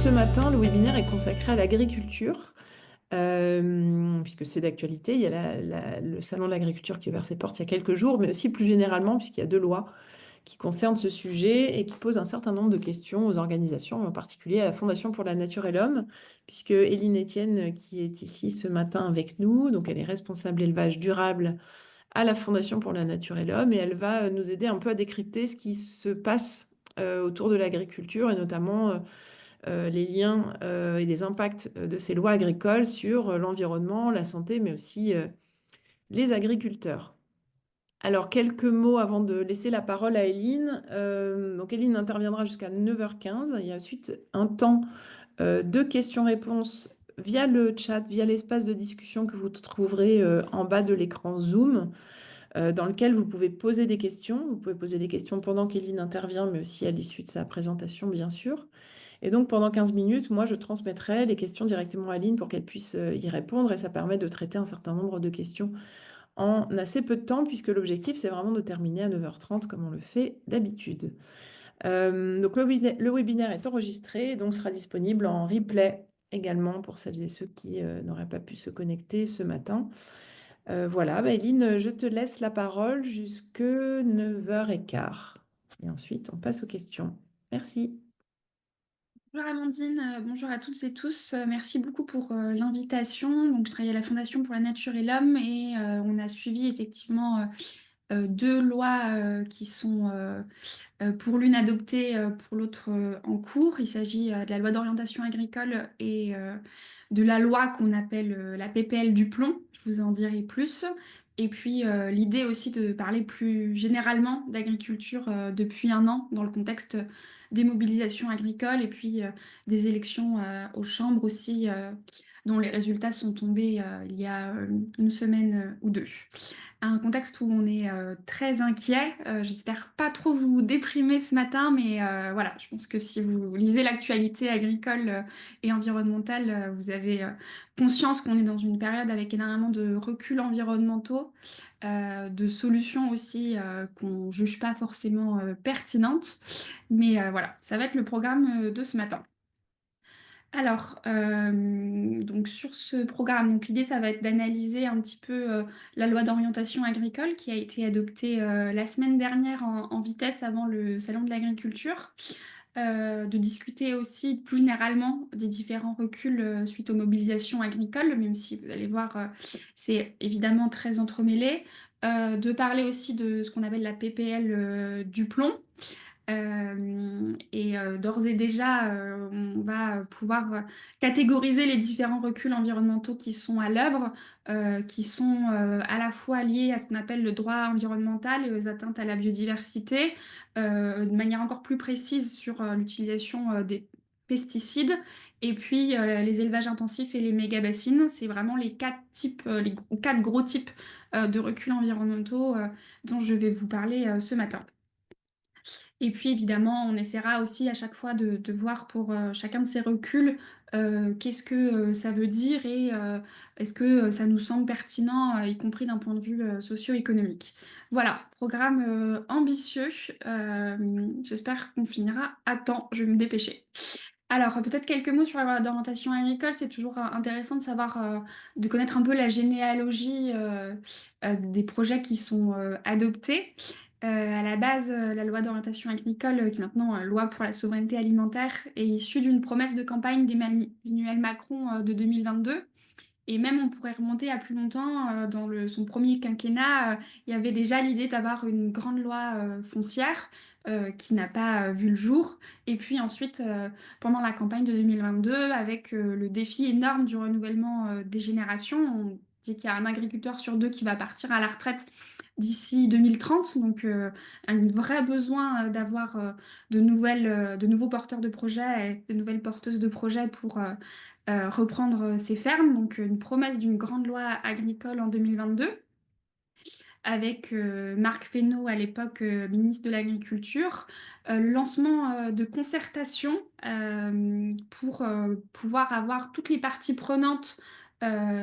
ce matin, le webinaire est consacré à l'agriculture, puisque c'est d'actualité. Il y a le salon de l'agriculture qui a ouvert ses portes il y a quelques jours, mais aussi plus généralement, puisqu'il y a deux lois qui concernent ce sujet et qui posent un certain nombre de questions aux organisations, en particulier à la Fondation pour la Nature et l'Homme, puisque Éline Etienne, qui est ici ce matin avec nous, donc elle est responsable élevage durable à la Fondation pour la Nature et l'Homme, et elle va nous aider un peu à décrypter ce qui se passe autour de l'agriculture et notamment les liens et les impacts de ces lois agricoles sur l'environnement, la santé, mais aussi les agriculteurs. Alors, quelques mots avant de laisser la parole à Éline. Donc, Éline interviendra jusqu'à 9h15. Il y a ensuite un temps de questions-réponses via le chat, via l'espace de discussion que vous trouverez en bas de l'écran Zoom, dans lequel vous pouvez poser des questions. Vous pouvez poser des questions pendant qu'Éline intervient, mais aussi à l'issue de sa présentation, bien sûr. Et donc, pendant 15 minutes, moi, je transmettrai les questions directement à Aline pour qu'elle puisse y répondre. Et ça permet de traiter un certain nombre de questions en assez peu de temps, puisque l'objectif, c'est vraiment de terminer à 9h30, comme on le fait d'habitude. Donc, le webinaire est enregistré, donc sera disponible en replay également pour celles et ceux qui n'auraient pas pu se connecter ce matin. Voilà, bah, Eline, je te laisse la parole jusque 9h15. Et ensuite, on passe aux questions. Merci. Bonjour Amandine, bonjour à toutes et tous. Merci beaucoup pour l'invitation. Donc, je travaille à la Fondation pour la Nature et l'Homme et on a suivi effectivement deux lois qui sont pour l'une adoptée, pour l'autre en cours. Il s'agit de la loi d'orientation agricole et de la loi qu'on appelle la PPL du plomb. Je vous en dirai plus. Et puis l'idée aussi de parler plus généralement d'agriculture depuis un an dans le contexte des mobilisations agricoles et puis des élections aux chambres aussi, dont les résultats sont tombés il y a une semaine ou deux. Un contexte où on est très inquiet. J'espère pas trop vous déprimer ce matin, mais voilà, je pense que si vous lisez l'actualité agricole et environnementale, vous avez conscience qu'on est dans une période avec énormément de reculs environnementaux, de solutions aussi qu'on juge pas forcément pertinentes. Mais voilà, ça va être le programme de ce matin. Alors, donc sur ce programme, donc l'idée, ça va être d'analyser un petit peu la loi d'orientation agricole qui a été adoptée la semaine dernière en vitesse avant le Salon de l'agriculture, de discuter aussi plus généralement des différents reculs suite aux mobilisations agricoles, même si vous allez voir, c'est évidemment très entremêlé, de parler aussi de ce qu'on appelle la PPL du plomb. D'ores et déjà, on va pouvoir catégoriser les différents reculs environnementaux qui sont à l'œuvre, qui sont à la fois liés à ce qu'on appelle le droit environnemental et aux atteintes à la biodiversité, de manière encore plus précise sur l'utilisation des pesticides, et puis les élevages intensifs et les méga-bassines. C'est vraiment les quatre types, quatre gros types de reculs environnementaux dont je vais vous parler ce matin. Et puis évidemment, on essaiera aussi à chaque fois de voir pour chacun de ces reculs qu'est-ce que ça veut dire et est-ce que ça nous semble pertinent, y compris d'un point de vue socio-économique. Voilà, programme ambitieux. J'espère qu'on finira à temps. Je vais me dépêcher. Alors, peut-être quelques mots sur la loi d'orientation agricole. C'est toujours intéressant de savoir, de connaître un peu la généalogie des projets qui sont adoptés. À la base, la loi d'orientation agricole, qui est maintenant loi pour la souveraineté alimentaire, est issue d'une promesse de campagne d'Emmanuel Macron de 2022. Et même, on pourrait remonter à plus longtemps. Dans son premier quinquennat, il y avait déjà l'idée d'avoir une grande loi foncière qui n'a pas vu le jour. Et puis ensuite, pendant la campagne de 2022, avec le défi énorme du renouvellement des générations, on dit qu'il y a un agriculteur sur deux qui va partir à la retraite d'ici 2030. Donc, un vrai besoin d'avoir de nouveaux porteurs de projets et de nouvelles porteuses de projets pour reprendre ses fermes. Donc, une promesse d'une grande loi agricole en 2022 avec Marc Fesneau à l'époque ministre de l'Agriculture, le lancement de concertations pour pouvoir avoir toutes les parties prenantes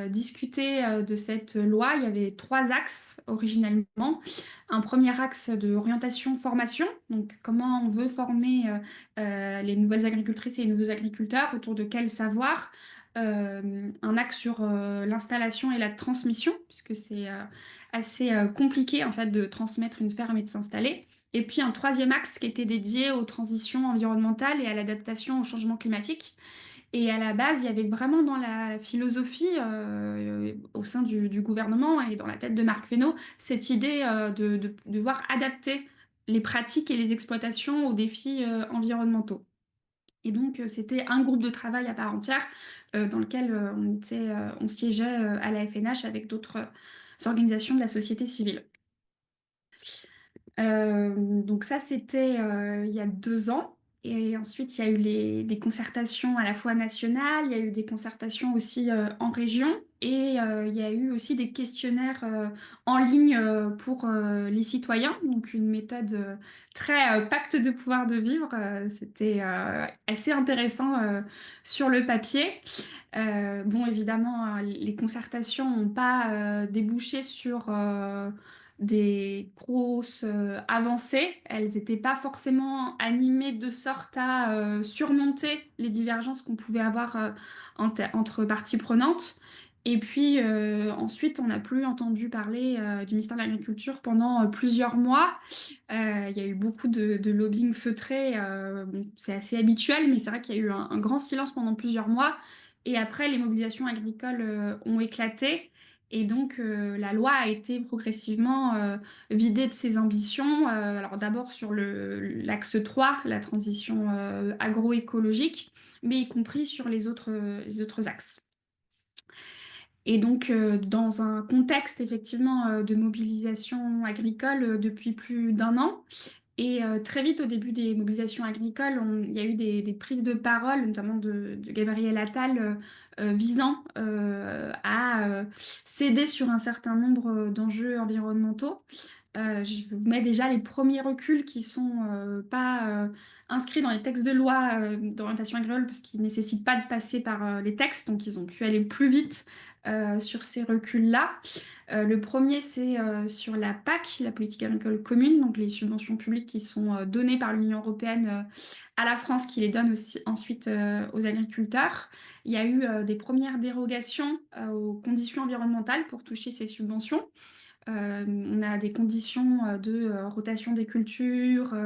discuter de cette loi. Il y avait trois axes originellement. Un premier axe de orientation-formation, donc comment on veut former les nouvelles agricultrices et les nouveaux agriculteurs, autour de quel savoir. Un axe sur l'installation et la transmission, puisque c'est assez compliqué en fait de transmettre une ferme et de s'installer. Et puis un troisième axe qui était dédié aux transitions environnementales et à l'adaptation au changement climatique. Et à la base, il y avait vraiment dans la philosophie au sein du gouvernement et dans la tête de Marc Fesneau cette idée de devoir adapter les pratiques et les exploitations aux défis environnementaux. Et donc, c'était un groupe de travail à part entière dans lequel on siégeait à la FNH avec d'autres organisations de la société civile. Donc ça, c'était il y a 2 ans. Et ensuite, il y a eu des concertations à la fois nationales, il y a eu des concertations aussi en région, et il y a eu aussi des questionnaires en ligne pour les citoyens. Donc une méthode très pacte de pouvoir de vivre. C'était assez intéressant sur le papier. Bon, évidemment, les concertations n'ont pas débouché sur des grosses avancées. Elles n'étaient pas forcément animées de sorte à surmonter les divergences qu'on pouvait avoir entre parties prenantes. Et puis ensuite, on n'a plus entendu parler du ministère de l'Agriculture pendant plusieurs mois. Il y a eu beaucoup de lobbying feutré. Bon, c'est assez habituel, mais c'est vrai qu'il y a eu un grand silence pendant plusieurs mois. Et après, les mobilisations agricoles ont éclaté. Et donc, la loi a été progressivement vidée de ses ambitions. Alors, d'abord sur l'axe 3, la transition agroécologique, mais y compris sur les autres axes. Et donc, dans un contexte effectivement de mobilisation agricole depuis plus d'1 an, et très vite, au début des mobilisations agricoles, il y a eu des prises de parole, notamment de Gabriel Attal, visant à céder sur un certain nombre d'enjeux environnementaux. Je vous mets déjà les premiers reculs qui sont pas inscrits dans les textes de loi d'orientation agricole parce qu'ils ne nécessitent pas de passer par les textes, donc ils ont pu aller plus vite sur ces reculs-là. Le premier, c'est sur la PAC, la politique agricole commune, donc les subventions publiques qui sont données par l'Union européenne à la France, qui les donne aussi ensuite aux agriculteurs. Il y a eu des premières dérogations aux conditions environnementales pour toucher ces subventions. On a des conditions de rotation des cultures,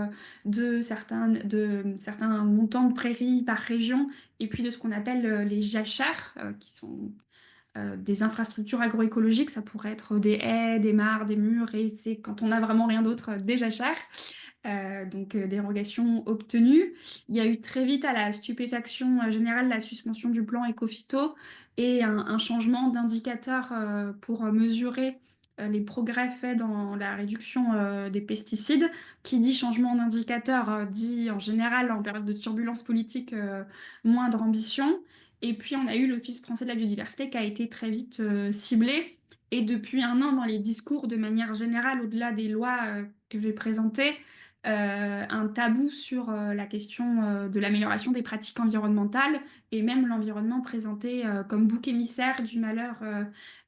de certains montants de prairies par région, et puis de ce qu'on appelle les jachères, qui sont des infrastructures agroécologiques. Ça pourrait être des haies, des mares, des murs, et c'est quand on n'a vraiment rien d'autre, des jachères. Donc, dérogation obtenue. Il y a eu très vite, à la stupéfaction générale, la suspension du plan Écophyto et un changement d'indicateur pour mesurer les progrès faits dans la réduction des pesticides. Qui dit changement d'indicateur dit en général, en période de turbulence politique, moindre ambition. Et puis, on a eu l'Office français de la biodiversité qui a été très vite ciblé. Et depuis 1 an, dans les discours, de manière générale, au-delà des lois que je vais présenter, un tabou sur la question de l'amélioration des pratiques environnementales et même l'environnement présenté comme bouc émissaire du malheur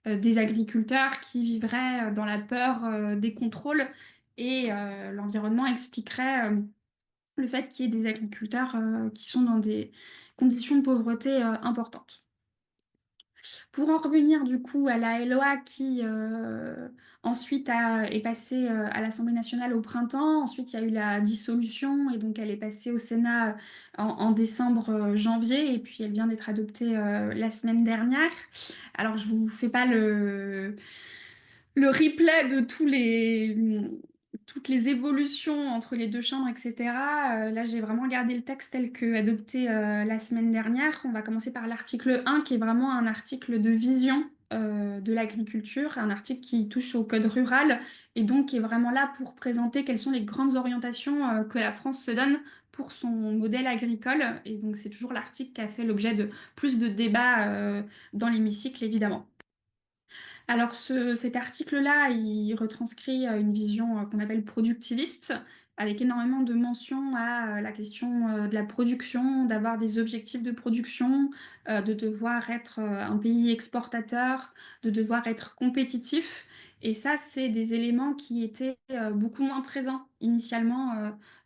des agriculteurs qui vivraient dans la peur des contrôles, et l'environnement expliquerait le fait qu'il y ait des agriculteurs qui sont dans des conditions de pauvreté importantes. Pour en revenir du coup à la LOA qui ensuite est passée à l'Assemblée nationale au printemps. Ensuite, il y a eu la dissolution et donc elle est passée au Sénat en décembre, janvier, et puis elle vient d'être adoptée la semaine dernière. Alors, je vous fais pas le replay de toutes les évolutions entre les deux chambres, etc. Là, j'ai vraiment gardé le texte tel que adopté la semaine dernière. On va commencer par l'article 1, qui est vraiment un article de vision de l'agriculture, un article qui touche au code rural et donc qui est vraiment là pour présenter quelles sont les grandes orientations que la France se donne pour son modèle agricole. Et donc, c'est toujours l'article qui a fait l'objet de plus de débats dans l'hémicycle, évidemment. Alors cet article-là, il retranscrit une vision qu'on appelle productiviste, avec énormément de mentions à la question de la production, d'avoir des objectifs de production, de devoir être un pays exportateur, de devoir être compétitif. Et ça, c'est des éléments qui étaient beaucoup moins présents initialement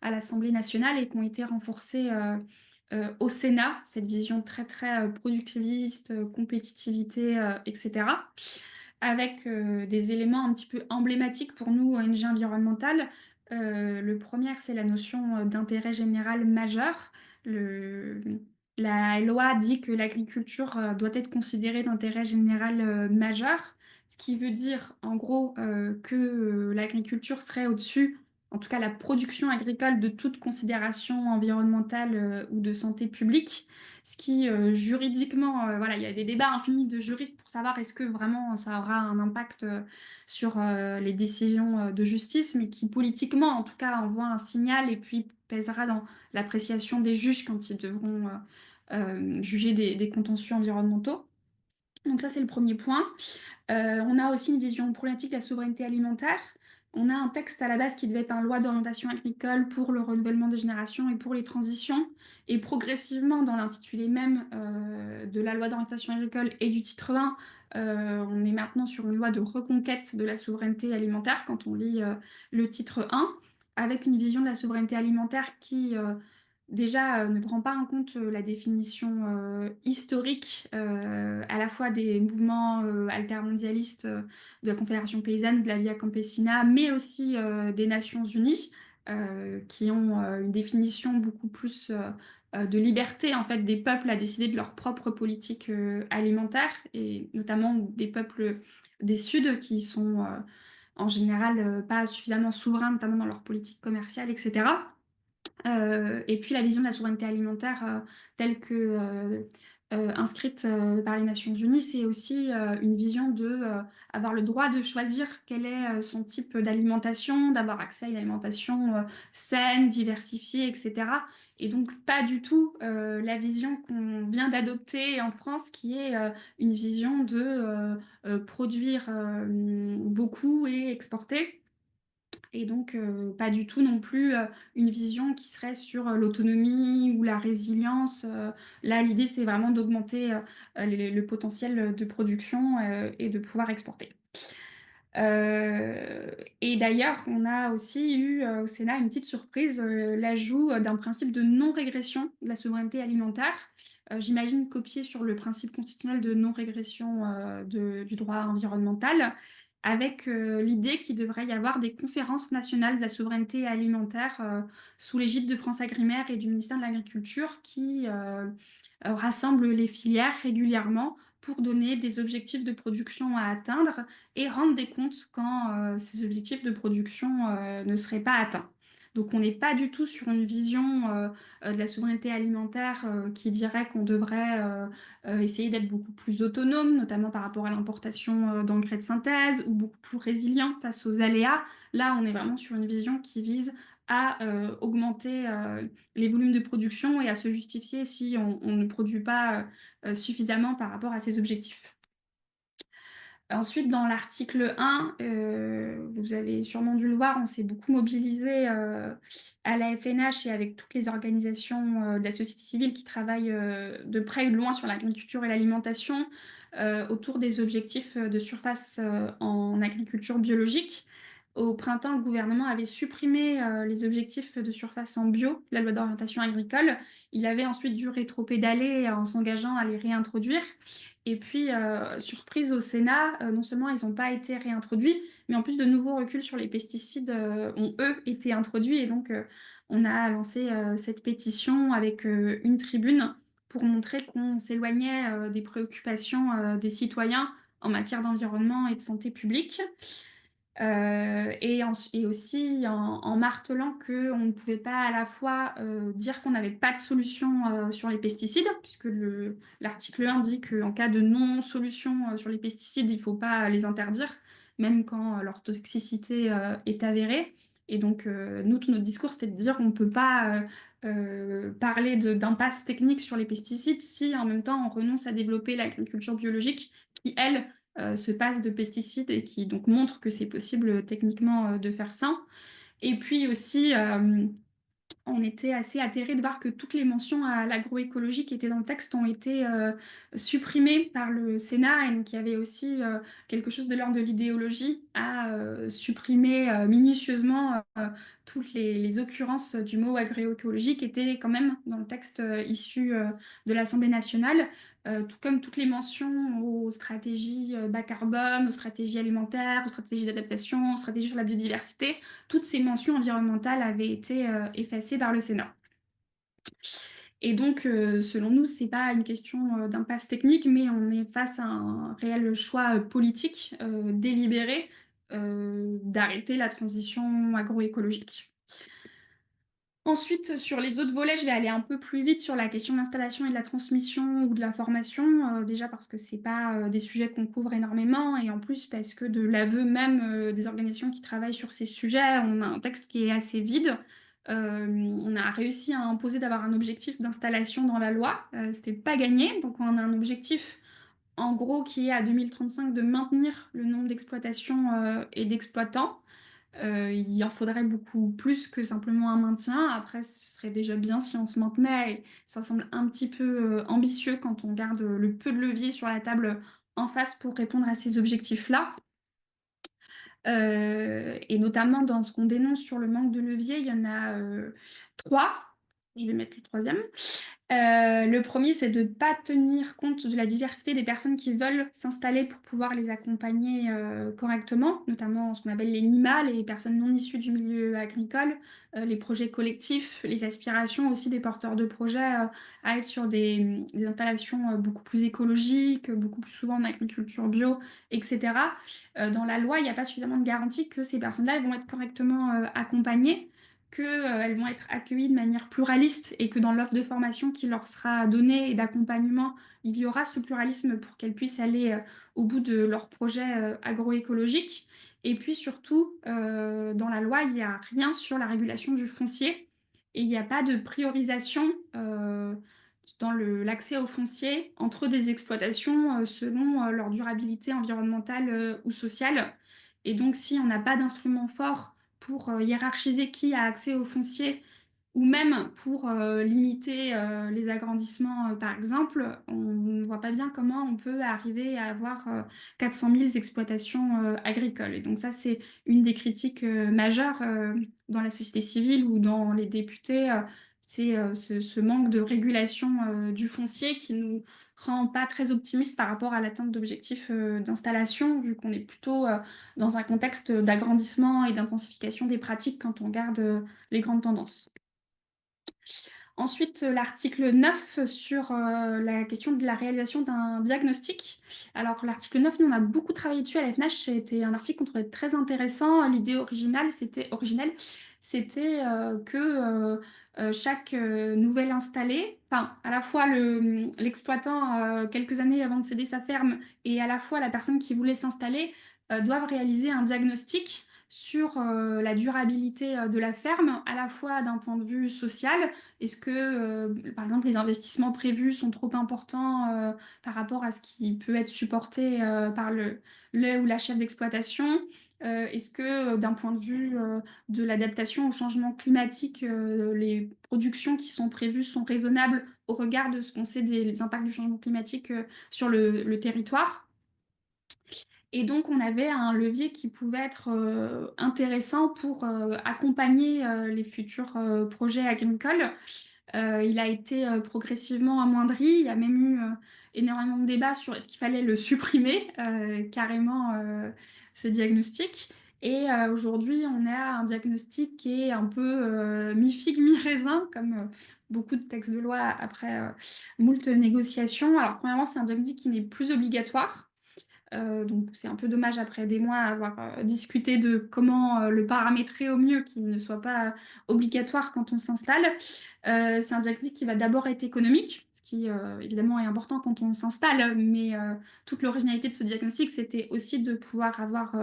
à l'Assemblée nationale et qui ont été renforcés au Sénat, cette vision très très productiviste, compétitivité, etc. Avec des éléments un petit peu emblématiques pour nous, ONG environnementales. Le premier, c'est la notion d'intérêt général majeur. Le- la loi dit que l'agriculture doit être considérée d'intérêt général majeur, ce qui veut dire en gros que l'agriculture serait au-dessus, en tout cas la production agricole, de toute considération environnementale ou de santé publique. Ce qui juridiquement, voilà, il y a des débats infinis de juristes pour savoir est-ce que vraiment ça aura un impact sur les décisions de justice, mais qui politiquement, en tout cas, envoie un signal et puis pèsera dans l'appréciation des juges quand ils devront juger des contentieux environnementaux. Donc ça, c'est le premier point. On a aussi une vision problématique de la souveraineté alimentaire. On a un texte à la base qui devait être une loi d'orientation agricole pour le renouvellement des générations et pour les transitions. Et progressivement, dans l'intitulé même de la loi d'orientation agricole et du titre 1, on est maintenant sur une loi de reconquête de la souveraineté alimentaire quand on lit le titre 1, avec une vision de la souveraineté alimentaire qui déjà, ne prend pas en compte la définition historique à la fois des mouvements altermondialistes de la Confédération paysanne, de la Via Campesina, mais aussi des Nations Unies, qui ont une définition beaucoup plus de liberté en fait des peuples à décider de leur propre politique alimentaire, et notamment des peuples des Suds qui sont en général pas suffisamment souverains, notamment dans leur politique commerciale, etc. Et puis la vision de la souveraineté alimentaire telle que inscrite par les Nations Unies, c'est aussi une vision de avoir le droit de choisir quel est son type d'alimentation, d'avoir accès à une alimentation saine, diversifiée, etc. Et donc pas du tout la vision qu'on vient d'adopter en France, qui est une vision de produire beaucoup et exporter. Et donc, pas du tout non plus une vision qui serait sur l'autonomie ou la résilience. Là, l'idée, c'est vraiment d'augmenter le potentiel de production et de pouvoir exporter. Euh, et d'ailleurs, on a aussi eu au Sénat une petite surprise, l'ajout d'un principe de non-régression de la souveraineté alimentaire. J'imagine copié sur le principe constitutionnel de non-régression du droit environnemental, avec l'idée qu'il devrait y avoir des conférences nationales de la souveraineté alimentaire sous l'égide de France Agrimaire et du ministère de l'Agriculture qui rassemblent les filières régulièrement pour donner des objectifs de production à atteindre et rendre des comptes quand ces objectifs de production ne seraient pas atteints. Donc on n'est pas du tout sur une vision de la souveraineté alimentaire qui dirait qu'on devrait essayer d'être beaucoup plus autonome, notamment par rapport à l'importation d'engrais de synthèse, ou beaucoup plus résilient face aux aléas. Là, on est vraiment sur une vision qui vise à augmenter les volumes de production et à se justifier si on ne produit pas suffisamment par rapport à ces objectifs. Ensuite, dans l'article 1, vous avez sûrement dû le voir, on s'est beaucoup mobilisé à la FNH et avec toutes les organisations de la société civile qui travaillent de près ou de loin sur l'agriculture et l'alimentation autour des objectifs de surface en agriculture biologique. Au printemps, le gouvernement avait supprimé les objectifs de surface en bio, la loi d'orientation agricole. Il avait ensuite dû rétropédaler en s'engageant à les réintroduire. Et puis, surprise au Sénat, non seulement ils n'ont pas été réintroduits, mais en plus de nouveaux reculs sur les pesticides ont, eux, été introduits. Et donc, on a lancé cette pétition avec une tribune pour montrer qu'on s'éloignait des préoccupations des citoyens en matière d'environnement et de santé publique. Et aussi en martelant qu'on ne pouvait pas à la fois dire qu'on n'avait pas de solution sur les pesticides, puisque l'article 1 dit qu'en cas de non-solution sur les pesticides, il ne faut pas les interdire, même quand leur toxicité est avérée. Et donc, nous, tout notre discours, c'était de dire qu'on ne peut pas parler d'impasse technique sur les pesticides si en même temps on renonce à développer l'agriculture biologique qui, elle, se passe de pesticides et qui donc montre que c'est possible techniquement de faire ça. Et puis aussi, on était assez atterrés de voir que toutes les mentions à l'agroécologie qui étaient dans le texte ont été supprimées par le Sénat. Et donc, il y avait aussi quelque chose de l'ordre de l'idéologie à supprimer minutieusement toutes les occurrences du mot agroécologie qui étaient quand même dans le texte issu de l'Assemblée nationale, tout comme toutes les mentions aux stratégies bas carbone, aux stratégies alimentaires, aux stratégies d'adaptation, aux stratégies sur la biodiversité. Toutes ces mentions environnementales avaient été effacées par le Sénat. Et donc, selon nous, c'est pas une question d'impasse technique, mais on est face à un réel choix politique délibéré d'arrêter la transition agroécologique. Ensuite, sur les autres volets, je vais aller un peu plus vite sur la question de l'installation et de la transmission ou de la formation, déjà parce que c'est pas des sujets qu'on couvre énormément, et en plus parce que de l'aveu même des organisations qui travaillent sur ces sujets, on a un texte qui est assez vide. On a réussi à imposer d'avoir un objectif d'installation dans la loi, c'était pas gagné, donc on a un objectif en gros qui est à 2035 de maintenir le nombre d'exploitations et d'exploitants. Il en faudrait beaucoup plus que simplement un maintien. Après, ce serait déjà bien si on se maintenait. Et ça semble un petit peu ambitieux quand on garde le peu de levier sur la table en face pour répondre à ces objectifs-là. Et notamment dans ce qu'on dénonce sur le manque de levier, il y en a trois. Je vais mettre le troisième. Le premier, c'est de ne pas tenir compte de la diversité des personnes qui veulent s'installer pour pouvoir les accompagner correctement, notamment ce qu'on appelle les NIMA, les personnes non issues du milieu agricole, les projets collectifs, les aspirations aussi des porteurs de projets à être sur des installations beaucoup plus écologiques, beaucoup plus souvent en agriculture bio, etc. Dans la loi, il n'y a pas suffisamment de garantie que ces personnes-là elles vont être correctement accompagnées, qu'elles vont être accueillies de manière pluraliste et que dans l'offre de formation qui leur sera donnée et d'accompagnement, il y aura ce pluralisme pour qu'elles puissent aller au bout de leur projet agroécologique. Et puis surtout, dans la loi, il n'y a rien sur la régulation du foncier et il n'y a pas de priorisation dans l'accès au foncier entre des exploitations selon leur durabilité environnementale ou sociale. Et donc, si on n'a pas d'instrument fort pour hiérarchiser qui a accès au foncier, ou même pour limiter les agrandissements, par exemple, on ne voit pas bien comment on peut arriver à avoir 400 000 exploitations agricoles. Et donc ça, c'est une des critiques majeures dans la société civile ou dans les députés, c'est ce manque de régulation du foncier qui nous rend pas très optimistes par rapport à l'atteinte d'objectifs d'installation, vu qu'on est plutôt dans un contexte d'agrandissement et d'intensification des pratiques quand on regarde les grandes tendances. Ensuite, l'article 9 sur la question de la réalisation d'un diagnostic. Alors, l'article 9, nous, on a beaucoup travaillé dessus à la FNACH. C'était un article qu'on trouvait très intéressant. L'idée originelle, c'était que chaque nouvel installé, enfin, à la fois l'exploitant, quelques années avant de céder sa ferme, et à la fois la personne qui voulait s'installer, doivent réaliser un diagnostic sur la durabilité de la ferme, à la fois d'un point de vue social. Est-ce que, par exemple, les investissements prévus sont trop importants par rapport à ce qui peut être supporté par le ou la chef d'exploitation? Est-ce que, d'un point de vue de l'adaptation au changement climatique, les productions qui sont prévues sont raisonnables au regard de ce qu'on sait des impacts du changement climatique sur le territoire? Et donc, on avait un levier qui pouvait être intéressant pour accompagner les futurs projets agricoles. Il a été progressivement amoindri. Il y a même eu énormément de débats sur est-ce qu'il fallait le supprimer carrément, ce diagnostic. Et aujourd'hui, on a un diagnostic qui est un peu mi-figue, mi-raisin, comme beaucoup de textes de loi après moult négociations. Alors, premièrement, c'est un diagnostic qui n'est plus obligatoire. Donc c'est un peu dommage après des mois à avoir discuté de comment le paramétrer au mieux, qu'il ne soit pas obligatoire quand on s'installe. C'est un diagnostic qui va d'abord être économique, ce qui évidemment est important quand on s'installe, mais toute l'originalité de ce diagnostic, c'était aussi de pouvoir avoir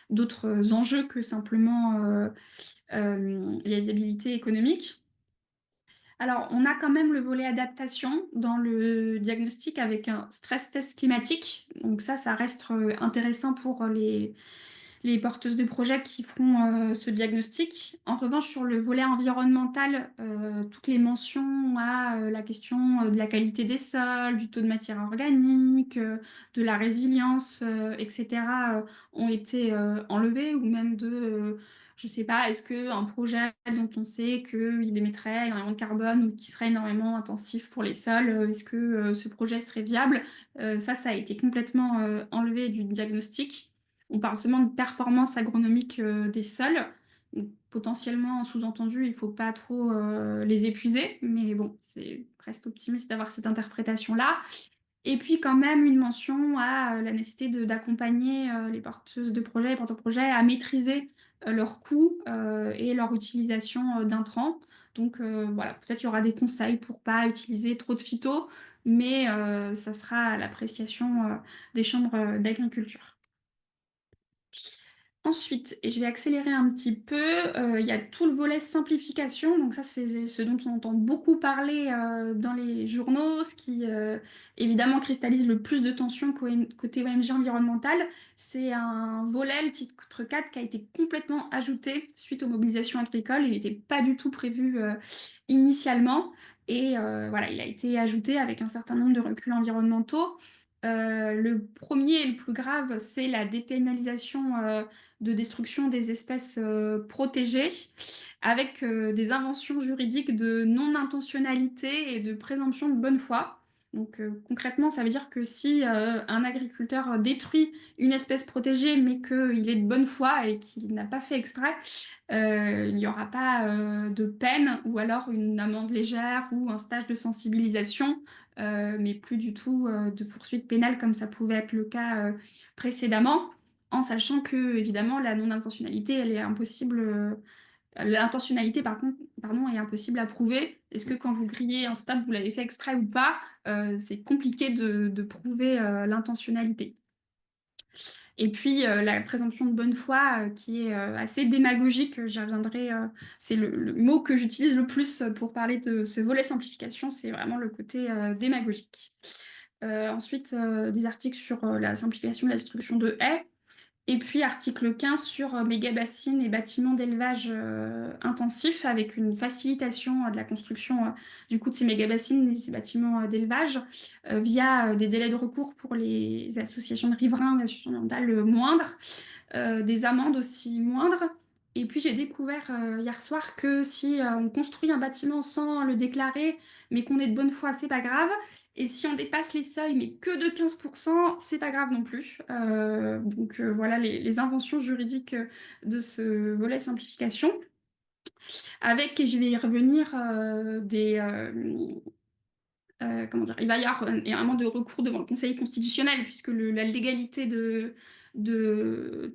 d'autres enjeux que simplement la viabilité économique. Alors, on a quand même le volet adaptation dans le diagnostic avec un stress test climatique. Donc ça reste intéressant pour les porteuses de projets qui feront ce diagnostic. En revanche, sur le volet environnemental, toutes les mentions à la question de la qualité des sols, du taux de matière organique, de la résilience, etc., ont été enlevées, ou même je sais pas, est-ce qu'un projet dont on sait qu'il émettrait énormément de carbone ou qui serait énormément intensif pour les sols, est-ce que ce projet serait viable? Ça a été complètement enlevé du diagnostic. On parle seulement de performance agronomique des sols. Donc, potentiellement, sous-entendu, il ne faut pas trop les épuiser, mais bon, c'est presque optimiste d'avoir cette interprétation-là. Et puis quand même une mention à la nécessité d'accompagner les porteuses de projets, les porteurs de projets à maîtriser leurs coûts et leur utilisation d'intrants. Donc voilà, peut-être il y aura des conseils pour pas utiliser trop de phyto, mais ça sera à l'appréciation des chambres d'agriculture. Ensuite, et je vais accélérer un petit peu, il y a tout le volet simplification. Donc ça, c'est ce dont on entend beaucoup parler dans les journaux, ce qui évidemment cristallise le plus de tension côté ONG environnemental. C'est un volet, le titre 4, qui a été complètement ajouté suite aux mobilisations agricoles. Il n'était pas du tout prévu initialement. Et voilà, il a été ajouté avec un certain nombre de reculs environnementaux. Le premier et le plus grave, c'est la dépénalisation de destruction des espèces protégées, avec des inventions juridiques de non-intentionnalité et de présomption de bonne foi. Donc concrètement, ça veut dire que si un agriculteur détruit une espèce protégée, mais qu'il est de bonne foi et qu'il n'a pas fait exprès, il n'y aura pas de peine ou alors une amende légère ou un stage de sensibilisation, mais plus du tout de poursuite pénale comme ça pouvait être le cas précédemment, en sachant que évidemment la non-intentionnalité, elle est impossible. L'intentionnalité, par contre, pardon, est impossible à prouver. Est-ce que quand vous grillez un stop, vous l'avez fait exprès ou pas? C'est compliqué de prouver l'intentionnalité. Et puis la présomption de bonne foi, qui est assez démagogique, j'y reviendrai, c'est le mot que j'utilise le plus pour parler de ce volet simplification, c'est vraiment le côté démagogique. Ensuite, des articles sur la simplification de la destruction de haies. Et puis article 15 sur méga-bassines et bâtiments d'élevage intensifs, avec une facilitation de la construction du coup de ces méga-bassines et ces bâtiments d'élevage via des délais de recours pour les associations de riverains ou associations environnementales moindres, des amendes aussi moindres. Et puis j'ai découvert hier soir que si on construit un bâtiment sans le déclarer, mais qu'on est de bonne foi, c'est pas grave. Et si on dépasse les seuils, mais que de 15%, c'est pas grave non plus. Donc voilà les inventions juridiques de ce volet simplification. Avec, et je vais y revenir, comment dire, il va y avoir énormément de recours devant le Conseil constitutionnel, puisque la légalité de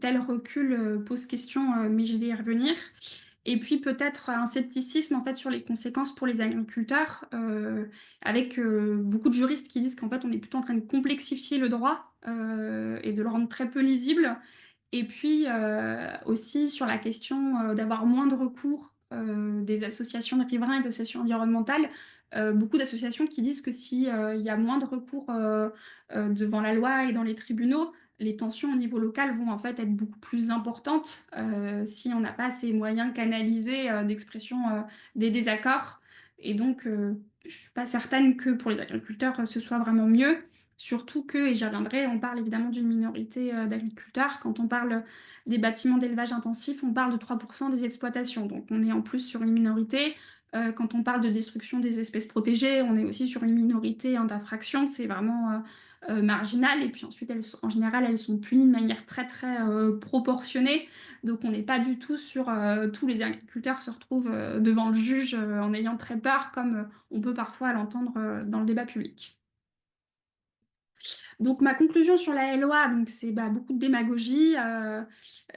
tel recul pose question, mais je vais y revenir. Et puis peut-être un scepticisme en fait sur les conséquences pour les agriculteurs, avec beaucoup de juristes qui disent qu'en fait on est plutôt en train de complexifier le droit et de le rendre très peu lisible. Et puis aussi sur la question d'avoir moins de recours des associations de riverains et des associations environnementales, beaucoup d'associations qui disent que si il y a moins de recours devant la loi et dans les tribunaux, les tensions au niveau local vont en fait être beaucoup plus importantes si on n'a pas ces moyens canalisés d'expression des désaccords. Et donc, je suis pas certaine que pour les agriculteurs, ce soit vraiment mieux. Surtout que, et j'y reviendrai, on parle évidemment d'une minorité d'agriculteurs. Quand on parle des bâtiments d'élevage intensif, on parle de 3% des exploitations. Donc on est en plus sur une minorité. Quand on parle de destruction des espèces protégées, on est aussi sur une minorité d'infractions. C'est vraiment marginal. Et puis ensuite, en général, elles sont punies de manière très très proportionnée. Donc on n'est pas du tout sur tous les agriculteurs se retrouvent devant le juge en ayant très peur, comme on peut parfois l'entendre dans le débat public. Donc ma conclusion sur la LOA, donc c'est beaucoup de démagogie,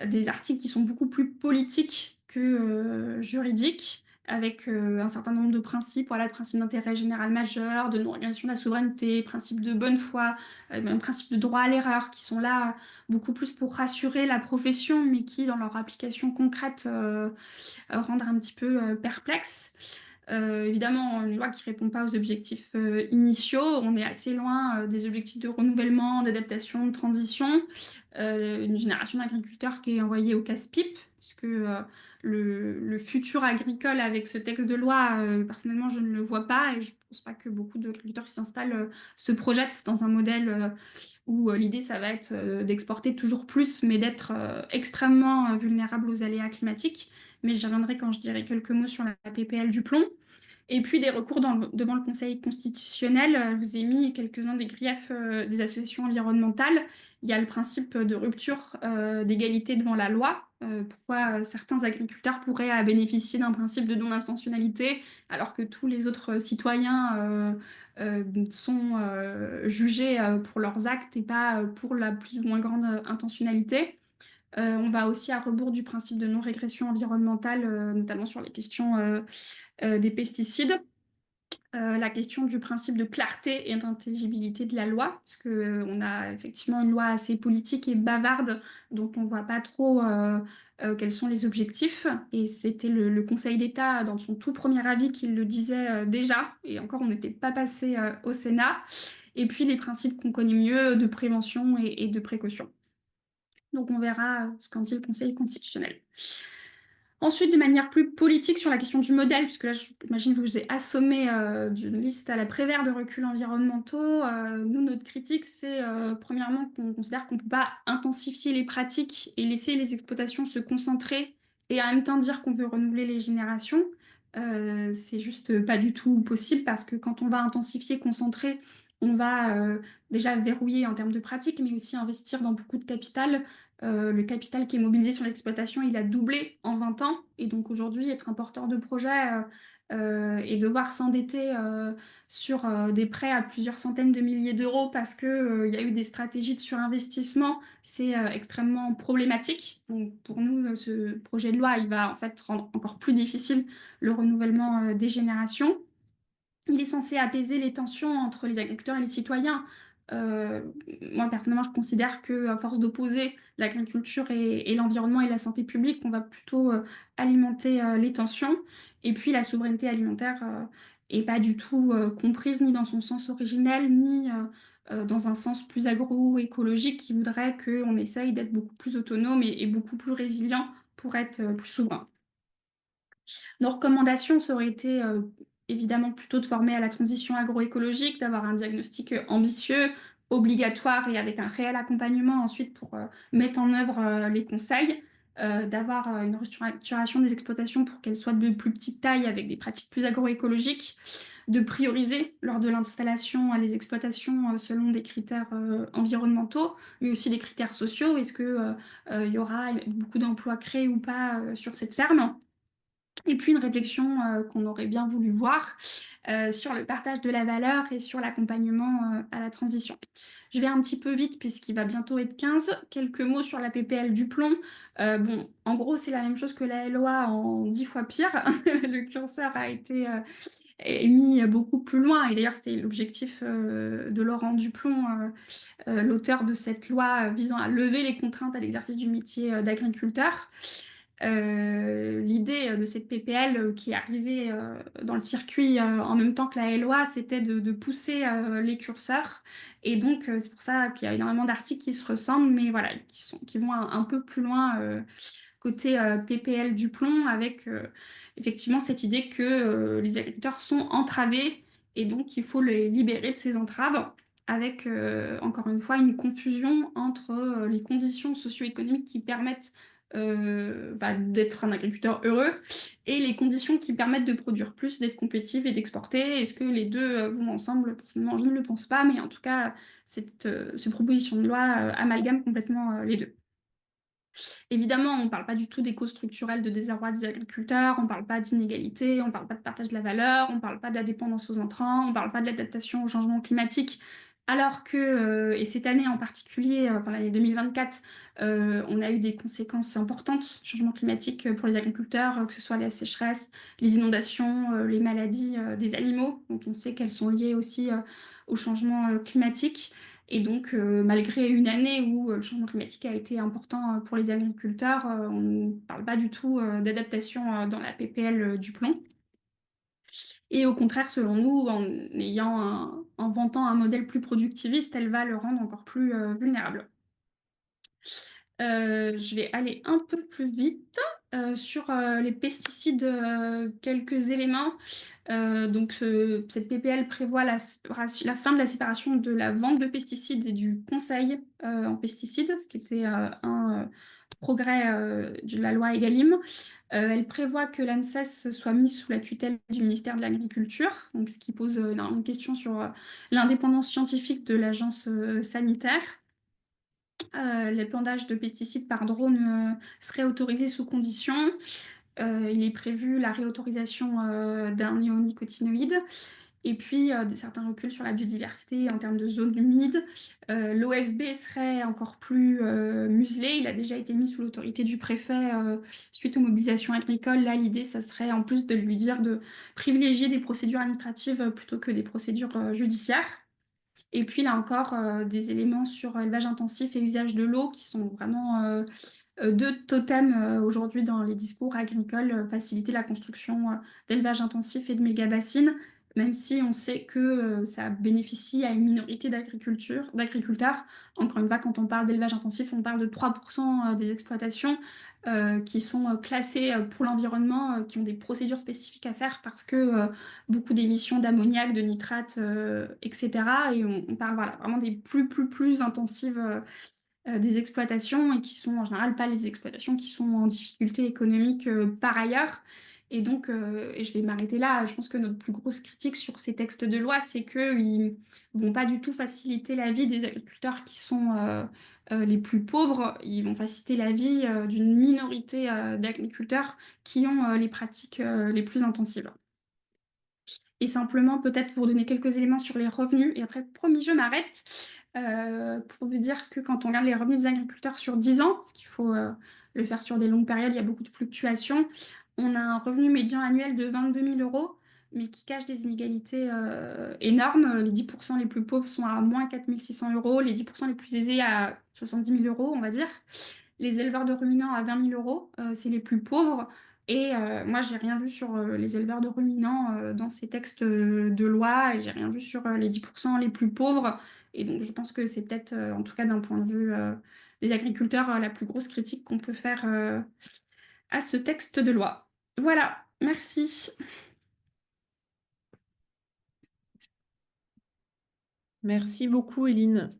des articles qui sont beaucoup plus politiques que juridiques, avec un certain nombre de principes, voilà, le principe d'intérêt général majeur, de non-régression de la souveraineté, principe de bonne foi, même principe de droit à l'erreur, qui sont là beaucoup plus pour rassurer la profession, mais qui, dans leur application concrète, rendre un petit peu perplexe. Évidemment, une loi qui ne répond pas aux objectifs initiaux. On est assez loin des objectifs de renouvellement, d'adaptation, de transition. Une génération d'agriculteurs qui est envoyée au casse-pipe, puisque le futur agricole avec ce texte de loi, personnellement, je ne le vois pas et je ne pense pas que beaucoup d'agriculteurs qui s'installent se projettent dans un modèle où l'idée, ça va être d'exporter toujours plus, mais d'être extrêmement vulnérable aux aléas climatiques. Mais j'y reviendrai quand je dirai quelques mots sur la PPL du plomb. Et puis des recours devant le Conseil constitutionnel. Je vous ai mis quelques-uns des griefs des associations environnementales. Il y a le principe de rupture d'égalité devant la loi. Pourquoi certains agriculteurs pourraient bénéficier d'un principe de non-intentionnalité alors que tous les autres citoyens sont jugés pour leurs actes et pas pour la plus ou moins grande intentionnalité. On va aussi à rebours du principe de non-régression environnementale, notamment sur les questions des pesticides. La question du principe de clarté et d'intelligibilité de la loi, parce que, on a effectivement une loi assez politique et bavarde dont on ne voit pas trop quels sont les objectifs. Et c'était le Conseil d'État, dans son tout premier avis, qui le disait déjà, et encore on n'était pas passé au Sénat. Et puis les principes qu'on connaît mieux de prévention et de précaution. Donc on verra ce qu'en dit le Conseil constitutionnel. Ensuite, de manière plus politique sur la question du modèle, puisque là, j'imagine que je vous ai assommé d'une liste à la Prévert de reculs environnementaux. Nous, notre critique, c'est premièrement qu'on considère qu'on ne peut pas intensifier les pratiques et laisser les exploitations se concentrer et en même temps dire qu'on veut renouveler les générations. C'est juste pas du tout possible parce que quand on va intensifier, concentrer, on va déjà verrouiller en termes de pratiques, mais aussi investir dans beaucoup de capital. Le capital qui est mobilisé sur l'exploitation, il a doublé en 20 ans. Et donc aujourd'hui, être un porteur de projet et devoir s'endetter sur des prêts à plusieurs centaines de milliers d'euros parce qu'il y a eu des stratégies de surinvestissement, c'est extrêmement problématique. Donc pour nous, ce projet de loi, il va en fait rendre encore plus difficile le renouvellement des générations. Il est censé apaiser les tensions entre les agriculteurs et les citoyens. Euh, Moi, personnellement, je considère que à force d'opposer l'agriculture et l'environnement et la santé publique, on va plutôt alimenter les tensions. Et puis, la souveraineté alimentaire est pas du tout comprise ni dans son sens originel, ni dans un sens plus agroécologique qui voudrait qu'on essaye d'être beaucoup plus autonome et beaucoup plus résilient pour être plus souverain. Nos recommandations, ça aurait été évidemment plutôt de former à la transition agroécologique, d'avoir un diagnostic ambitieux, obligatoire et avec un réel accompagnement ensuite pour mettre en œuvre les conseils, d'avoir une restructuration des exploitations pour qu'elles soient de plus petite taille avec des pratiques plus agroécologiques, de prioriser lors de l'installation les exploitations selon des critères environnementaux, mais aussi des critères sociaux. Est-ce que il y aura beaucoup d'emplois créés ou pas sur cette ferme? Et puis une réflexion qu'on aurait bien voulu voir sur le partage de la valeur et sur l'accompagnement à la transition. Je vais un petit peu vite puisqu'il va bientôt être 15. Quelques mots sur la PPL du plomb. Bon, en gros, c'est la même chose que la LOA en 10 fois pire. Le curseur a été mis beaucoup plus loin. Et d'ailleurs, c'était l'objectif de Laurent Duplomb, l'auteur de cette loi visant à lever les contraintes à l'exercice du métier d'agriculteur. L'idée de cette PPL qui est arrivée dans le circuit en même temps que la LOA, c'était de pousser les curseurs. Et donc, c'est pour ça qu'il y a énormément d'articles qui se ressemblent, mais voilà, qui vont un peu plus loin côté PPL du plomb, avec effectivement cette idée que les agriculteurs sont entravés et donc il faut les libérer de ces entraves. Avec, encore une fois, une confusion entre les conditions socio-économiques qui permettent d'être un agriculteur heureux et les conditions qui permettent de produire plus, d'être compétitif et d'exporter. Est-ce que les deux vont ensemble? Personnellement, je ne le pense pas, mais en tout cas, cette proposition de loi amalgame complètement les deux. Évidemment, on ne parle pas du tout des causes structurelles de désarroi des agriculteurs, on ne parle pas d'inégalité, on ne parle pas de partage de la valeur, on ne parle pas de la dépendance aux intrants, on ne parle pas de l'adaptation au changement climatique. Alors que, et cette année en particulier, enfin l'année 2024, on a eu des conséquences importantes du changement climatique pour les agriculteurs, que ce soit la sécheresse, les inondations, les maladies des animaux, dont on sait qu'elles sont liées aussi au changement climatique. Et donc, malgré une année où le changement climatique a été important pour les agriculteurs, on ne parle pas du tout d'adaptation dans la PPL du plomb. Et au contraire, selon nous, en vantant un modèle plus productiviste, elle va le rendre encore plus vulnérable. Je vais aller un peu plus vite sur les pesticides, quelques éléments. Cette PPL prévoit la fin de la séparation de la vente de pesticides et du conseil en pesticides, ce qui était un progrès de la loi Egalim. Elle prévoit que l'ANSES soit mise sous la tutelle du ministère de l'Agriculture, donc ce qui pose énormément de questions sur l'indépendance scientifique de l'agence sanitaire. L'épandage de pesticides par drone serait autorisé sous condition. Il est prévu la réautorisation d'un néonicotinoïde. Et puis, certains reculs sur la biodiversité en termes de zones humides. L'OFB serait encore plus muselé. Il a déjà été mis sous l'autorité du préfet suite aux mobilisations agricoles. Là, l'idée, ça serait en plus de lui dire de privilégier des procédures administratives plutôt que des procédures judiciaires. Et puis là encore, des éléments sur élevage intensif et usage de l'eau qui sont vraiment deux totems aujourd'hui dans les discours agricoles, faciliter la construction d'élevage intensif et de méga-bassines, même si on sait que ça bénéficie à une minorité d'agriculteurs. Encore une fois, quand on parle d'élevage intensif, on parle de 3% des exploitations qui sont classées pour l'environnement, qui ont des procédures spécifiques à faire parce que beaucoup d'émissions d'ammoniac, de nitrate, etc. Et on parle voilà, vraiment des plus intensives des exploitations et qui sont en général pas les exploitations qui sont en difficulté économique par ailleurs. Et donc, et je vais m'arrêter là, je pense que notre plus grosse critique sur ces textes de loi, c'est qu'ils vont pas du tout faciliter la vie des agriculteurs qui sont les plus pauvres. Ils vont faciliter la vie d'une minorité d'agriculteurs qui ont les pratiques les plus intensives. Et simplement, peut-être pour donner quelques éléments sur les revenus, et après, promis, je m'arrête, pour vous dire que quand on regarde les revenus des agriculteurs sur 10 ans, parce qu'il faut le faire sur des longues périodes, il y a beaucoup de fluctuations, on a un revenu médian annuel de 22 000 euros, mais qui cache des inégalités énormes. Les 10% les plus pauvres sont à moins 4 600 euros, les 10% les plus aisés à 70 000 euros, on va dire. Les éleveurs de ruminants à 20 000 euros, c'est les plus pauvres. Et moi, j'ai rien vu sur les éleveurs de ruminants dans ces textes de loi, et j'ai rien vu sur les 10% les plus pauvres. Et donc, je pense que c'est peut-être, en tout cas d'un point de vue des agriculteurs, la plus grosse critique qu'on peut faire à ce texte de loi. Voilà, merci. Merci beaucoup, Eline.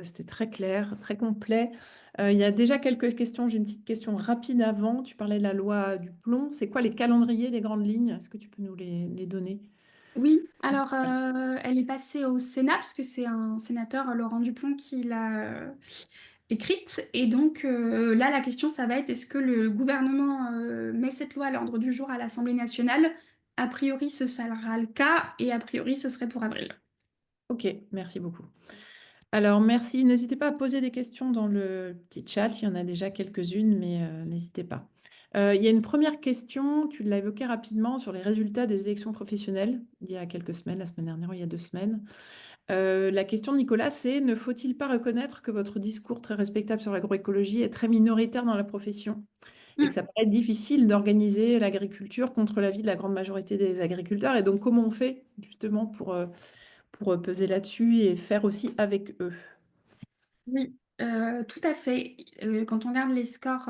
C'était très clair, très complet. Il y a déjà quelques questions. J'ai une petite question rapide avant. Tu parlais de la loi du plomb. C'est quoi les calendriers, les grandes lignes? Est-ce que tu peux nous les donner? Oui, alors elle est passée au Sénat parce que c'est un sénateur, Laurent Duplomb, qui l'a écrite. Et donc là, la question, ça va être est-ce que le gouvernement met cette loi à l'ordre du jour à l'Assemblée nationale? A priori, ce sera le cas et a priori, ce serait pour avril. Ok, merci beaucoup. Alors, merci. N'hésitez pas à poser des questions dans le petit chat. Il y en a déjà quelques-unes, mais n'hésitez pas. Il y a une première question, tu l'as évoqué rapidement, sur les résultats des élections professionnelles, il y a quelques semaines, la semaine dernière, ou il y a 2 semaines. La question de Nicolas, c'est ne faut-il pas reconnaître que votre discours très respectable sur l'agroécologie est très minoritaire dans la profession et que Mm. ça paraît difficile d'organiser l'agriculture contre l'avis de la grande majorité des agriculteurs? Et donc, comment on fait justement pour peser là-dessus et faire aussi avec eux? Oui, tout à fait. Quand on regarde les scores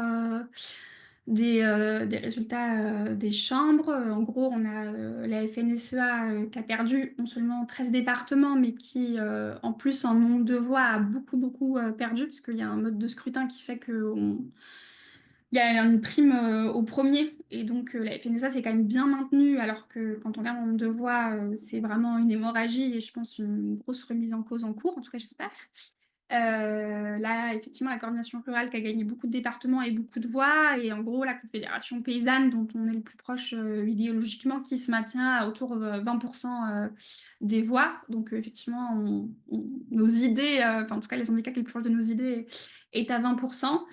des résultats des chambres, en gros, on a la FNSEA qui a perdu non seulement 13 départements, mais qui, en plus, en nombre de voix, a beaucoup perdu, parce qu'il y a un mode de scrutin qui fait il y a une prime au premier. Et donc, la FNSEA s'est quand même bien maintenue, alors que quand on regarde le nombre de voix, c'est vraiment une hémorragie et je pense une grosse remise en cause en cours, en tout cas, j'espère. Là, effectivement, la coordination rurale qui a gagné beaucoup de départements et beaucoup de voix, et en gros, la Confédération paysanne, dont on est le plus proche idéologiquement, qui se maintient à autour de 20% des voix. Donc, effectivement, nos idées, enfin, en tout cas, les syndicats qui sont les plus proches de nos idées, est à 20%.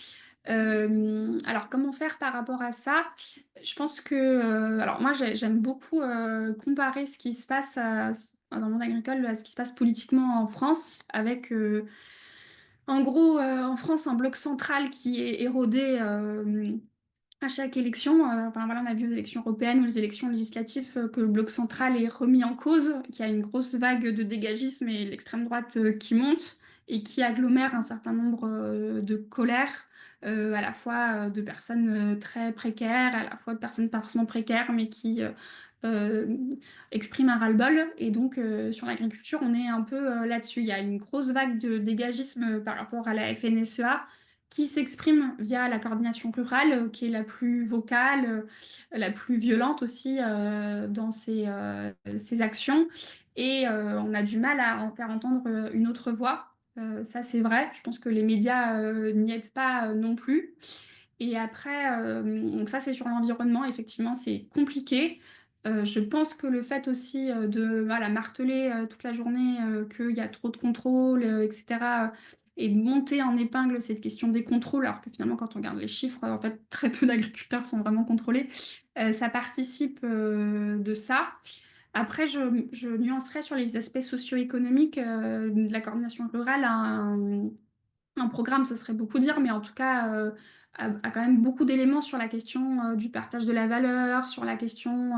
Alors, comment faire par rapport à ça? Je pense que, alors moi, j'aime beaucoup comparer ce qui se passe dans le monde agricole à ce qui se passe politiquement en France, avec en gros, en France, un bloc central qui est érodé À chaque élection, enfin, voilà, on a vu aux élections européennes ou aux élections législatives que le bloc central est remis en cause, qu'il y a une grosse vague de dégagisme et l'extrême droite qui monte et qui agglomère un certain nombre de colères, à la fois de personnes très précaires, à la fois de personnes pas forcément précaires, mais qui euh, expriment un ras-le-bol. Et donc, sur l'agriculture, on est un peu là-dessus. Il y a une grosse vague de dégagisme par rapport à la FNSEA qui s'exprime via la coordination rurale, qui est la plus vocale, la plus violente aussi dans ses actions. Et on a du mal à en faire entendre une autre voix. Ça, c'est vrai. Je pense que les médias n'y aident pas non plus. Et après, donc ça, c'est sur l'environnement. Effectivement, c'est compliqué. Je pense que le fait aussi de voilà, marteler toute la journée qu'il y a trop de contrôle, etc., et de monter en épingle cette question des contrôles, alors que finalement, quand on regarde les chiffres, en fait, très peu d'agriculteurs sont vraiment contrôlés. Ça participe de ça. Après, je nuancerai sur les aspects socio-économiques de la coordination rurale. Un programme, ce serait beaucoup dire, mais en tout cas, a quand même beaucoup d'éléments sur la question du partage de la valeur, sur la question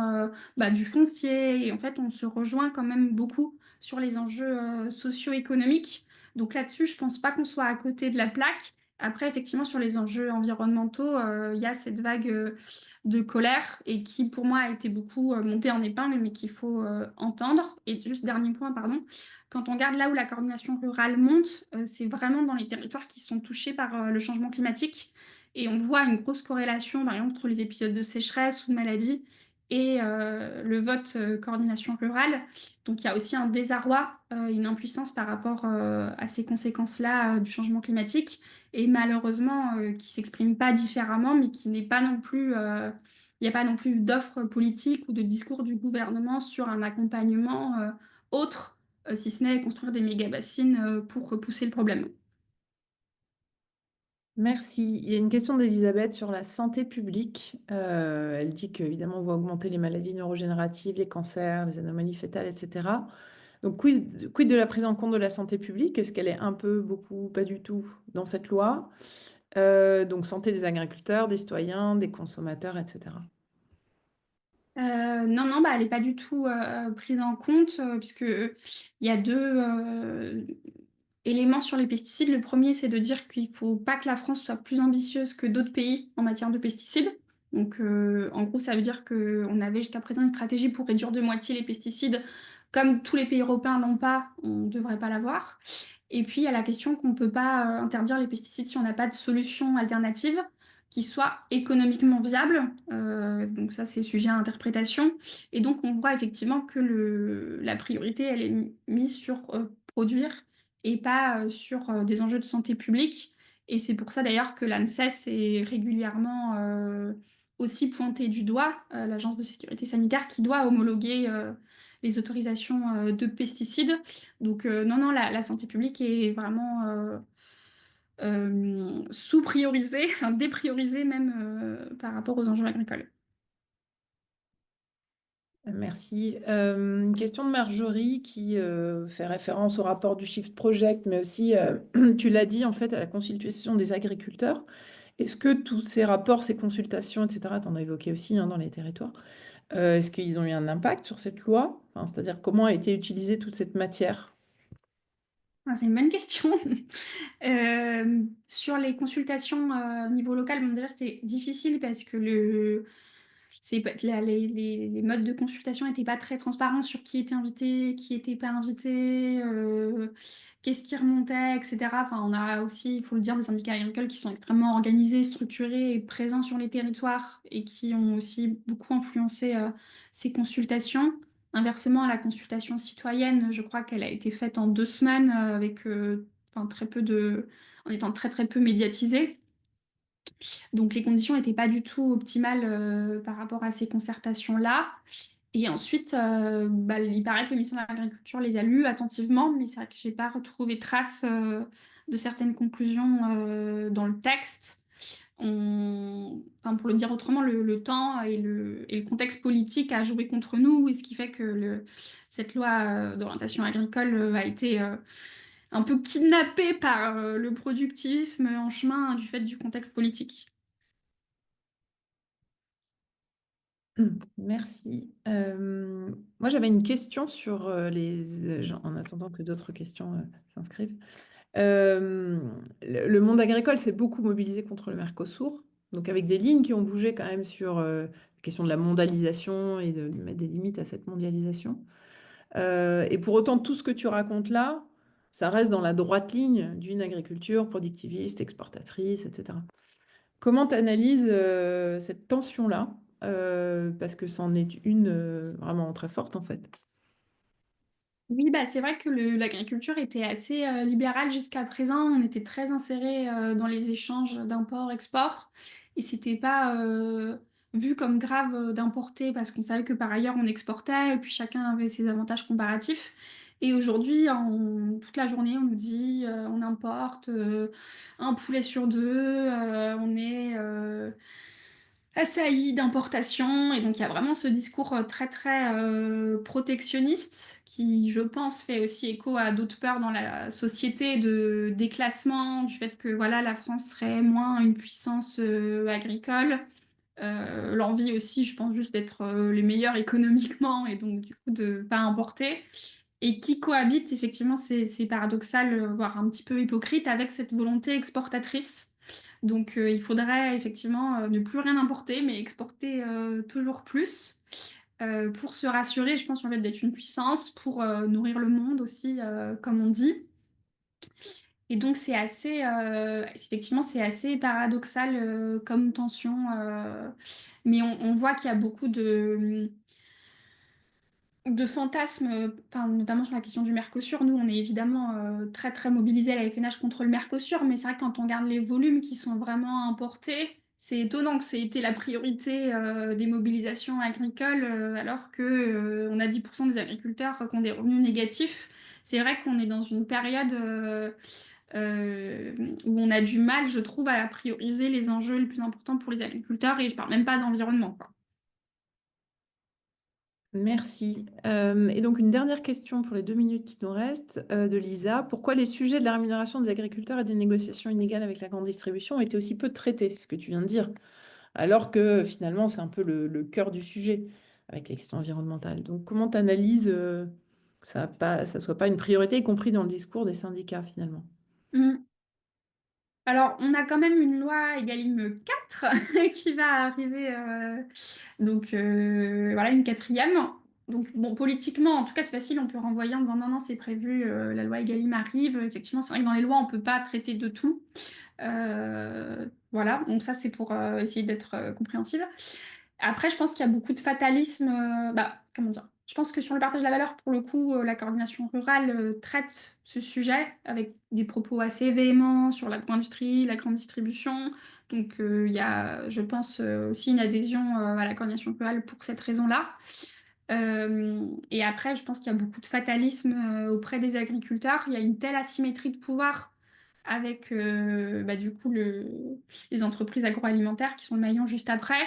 du foncier. Et en fait, on se rejoint quand même beaucoup sur les enjeux socio-économiques. Donc là-dessus, je pense pas qu'on soit à côté de la plaque. Après, effectivement, sur les enjeux environnementaux, il y a cette vague de colère et qui, pour moi, a été beaucoup montée en épingle, mais qu'il faut entendre. Et juste dernier point, pardon. Quand on regarde là où la coordination rurale monte, c'est vraiment dans les territoires qui sont touchés par le changement climatique. Et on voit une grosse corrélation, par exemple, entre les épisodes de sécheresse ou de maladie et le vote coordination rurale. Donc il y a aussi un désarroi, une impuissance par rapport à ces conséquences-là du changement climatique. Et malheureusement, qui s'exprime pas différemment, mais qui n'est pas non plus... il n'y a pas non plus d'offre politique ou de discours du gouvernement sur un accompagnement autre si ce n'est construire des méga-bassines pour repousser le problème. Merci. Il y a une question d'Elisabeth sur la santé publique. Elle dit qu'évidemment, on va augmenter les maladies neurogénératives, les cancers, les anomalies fétales, etc. Donc, quid de la prise en compte de la santé publique? Est-ce qu'elle est un peu, beaucoup, pas du tout dans cette loi? Donc, santé des agriculteurs, des citoyens, des consommateurs, etc. Non, non, bah, elle n'est pas du tout prise en compte puisque il y a deux éléments sur les pesticides. Le premier, c'est de dire qu'il ne faut pas que la France soit plus ambitieuse que d'autres pays en matière de pesticides. Donc, en gros, ça veut dire qu'on avait jusqu'à présent une stratégie pour réduire de moitié les pesticides. Comme tous les pays européens l'ont pas, on ne devrait pas l'avoir. Et puis, il y a la question qu'on ne peut pas interdire les pesticides si on n'a pas de solution alternative qui soit économiquement viable. Donc ça, c'est sujet à interprétation. Et donc, on voit effectivement que la priorité, elle est mise sur produire et pas sur des enjeux de santé publique. Et c'est pour ça d'ailleurs que l'ANSES est régulièrement aussi pointée du doigt, l'Agence de sécurité sanitaire, qui doit homologuer les autorisations de pesticides. Donc non, non, la santé publique est vraiment sous-priorisée, enfin dépriorisée même par rapport aux enjeux agricoles. Merci. Une question de Marjorie qui fait référence au rapport du Shift Project, mais aussi, tu l'as dit, en fait, à la consultation des agriculteurs. Est-ce que tous ces rapports, ces consultations, etc., tu en as évoqué aussi hein, dans les territoires, est-ce qu'ils ont eu un impact sur cette loi? Enfin, c'est-à-dire comment a été utilisée toute cette matière? Ah, c'est une bonne question. Sur les consultations au niveau local, bon, déjà c'était difficile parce que les modes de consultation n'étaient pas très transparents sur qui était invité, qui n'était pas invité, qu'est-ce qui remontait, etc. Enfin, on a aussi, il faut le dire, des syndicats agricoles qui sont extrêmement organisés, structurés et présents sur les territoires et qui ont aussi beaucoup influencé ces consultations. Inversement, la consultation citoyenne, je crois qu'elle a été faite en 2 semaines avec enfin, très peu en étant très très peu médiatisée. Donc les conditions n'étaient pas du tout optimales par rapport à ces concertations-là. Et ensuite, il paraît que le ministère de l'Agriculture les a lus attentivement, mais c'est vrai que j'ai pas retrouvé trace de certaines conclusions dans le texte. Enfin, pour le dire autrement, le temps et le contexte politique a joué contre nous, et ce qui fait que cette loi d'orientation agricole a été un peu kidnappée par le productivisme en chemin du fait du contexte politique. Merci. Moi, j'avais une question sur en attendant que d'autres questions s'inscrivent. Euh, le monde agricole s'est beaucoup mobilisé contre le Mercosur, donc avec des lignes qui ont bougé quand même sur la question de la mondialisation et de mettre des limites à cette mondialisation. Et pour autant, tout ce que tu racontes là, ça reste dans la droite ligne d'une agriculture productiviste, exportatrice, etc. Comment tu analyses cette tension-là? Parce que c'en est une vraiment très forte en fait. Oui, bah, c'est vrai que l'agriculture était assez libérale jusqu'à présent. On était très inséré dans les échanges d'import-export et c'était pas vu comme grave d'importer parce qu'on savait que par ailleurs on exportait et puis chacun avait ses avantages comparatifs. Et aujourd'hui, toute la journée, on nous dit on importe un poulet sur deux, on est assailli d'importation. Et donc il y a vraiment ce discours très très protectionniste qui, je pense, fait aussi écho à d'autres peurs dans la société de déclassement, du fait que voilà, la France serait moins une puissance agricole. L'envie aussi, je pense, juste d'être les meilleurs économiquement et donc du coup de pas importer. Et qui cohabite, effectivement, c'est paradoxal, voire un petit peu hypocrite, avec cette volonté exportatrice. Donc il faudrait effectivement ne plus rien importer, mais exporter toujours plus pour se rassurer, je pense, en fait, d'être une puissance, pour nourrir le monde aussi, comme on dit. Et donc effectivement, c'est assez paradoxal comme tension. Mais on voit qu'il y a beaucoup de fantasmes, enfin, notamment sur la question du Mercosur. Nous, on est évidemment très très mobilisés à la FNH contre le Mercosur, mais c'est vrai que quand on regarde les volumes qui sont vraiment importés, c'est étonnant que ça ait été la priorité des mobilisations agricoles, alors que on a 10% des agriculteurs qui ont des revenus négatifs. C'est vrai qu'on est dans une période euh, où on a du mal, je trouve, à prioriser les enjeux les plus importants pour les agriculteurs, et je parle même pas d'environnement, quoi. Merci. Et donc une dernière question pour les 2 minutes qui nous restent de Lisa. Pourquoi les sujets de la rémunération des agriculteurs et des négociations inégales avec la grande distribution ont été aussi peu traités? C'est ce que tu viens de dire. Alors que finalement, c'est un peu le cœur du sujet avec les questions environnementales. Donc comment tu analyses que ça soit pas une priorité, y compris dans le discours des syndicats finalement? Mm. Alors, on a quand même une loi Egalim 4 qui va arriver, donc voilà, une quatrième. Donc, bon, politiquement, en tout cas, c'est facile, on peut renvoyer en disant non, non, c'est prévu, la loi Egalim arrive. Effectivement, c'est vrai que dans les lois, on peut pas traiter de tout. Voilà, donc ça, c'est pour essayer d'être compréhensible. Après, je pense qu'il y a beaucoup de fatalisme. Bah, comment dire? Je pense que sur le partage de la valeur, pour le coup, la coordination rurale traite ce sujet avec des propos assez véhéments sur l'agro-industrie, la grande distribution. Donc, il y a, je pense, aussi une adhésion à la coordination rurale pour cette raison-là. Et après, je pense qu'il y a beaucoup de fatalisme auprès des agriculteurs. Il y a une telle asymétrie de pouvoir avec, bah, du coup, les entreprises agroalimentaires qui sont le maillon juste après,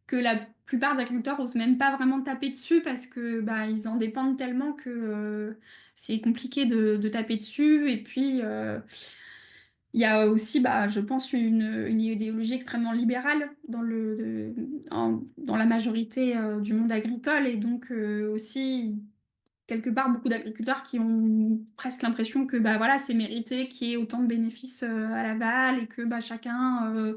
que la plupart des agriculteurs osent même pas vraiment taper dessus parce que bah, ils en dépendent tellement que c'est compliqué de taper dessus. Et puis, il y a aussi, bah, je pense, une idéologie extrêmement libérale dans la majorité du monde agricole et donc aussi quelque part beaucoup d'agriculteurs qui ont presque l'impression que bah voilà, c'est mérité qu'il y ait autant de bénéfices à l'aval et que bah chacun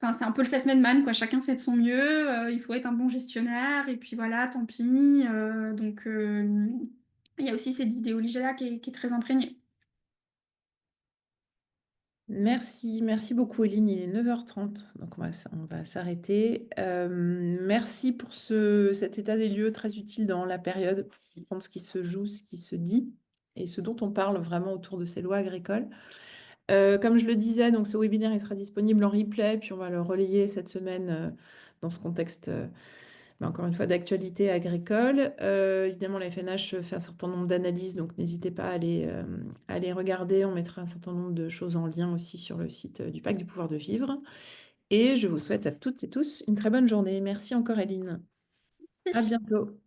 enfin c'est un peu le self-made man quoi, chacun fait de son mieux, il faut être un bon gestionnaire et puis voilà, tant pis. Donc il y a aussi cette idéologie-là qui est très imprégnée. Merci, merci beaucoup, Eline. Il est 9h30, donc on va s'arrêter. Merci pour cet état des lieux très utile dans la période pour comprendre ce qui se joue, ce qui se dit et ce dont on parle vraiment autour de ces lois agricoles. Comme je le disais, donc ce webinaire il sera disponible en replay, puis on va le relayer cette semaine dans ce contexte, mais encore une fois, d'actualité agricole. Évidemment, la FNH fait un certain nombre d'analyses, donc n'hésitez pas à les regarder. On mettra un certain nombre de choses en lien aussi sur le site du Pacte du pouvoir de vivre. Et je vous souhaite à toutes et tous une très bonne journée. Merci encore, Eline. À bientôt.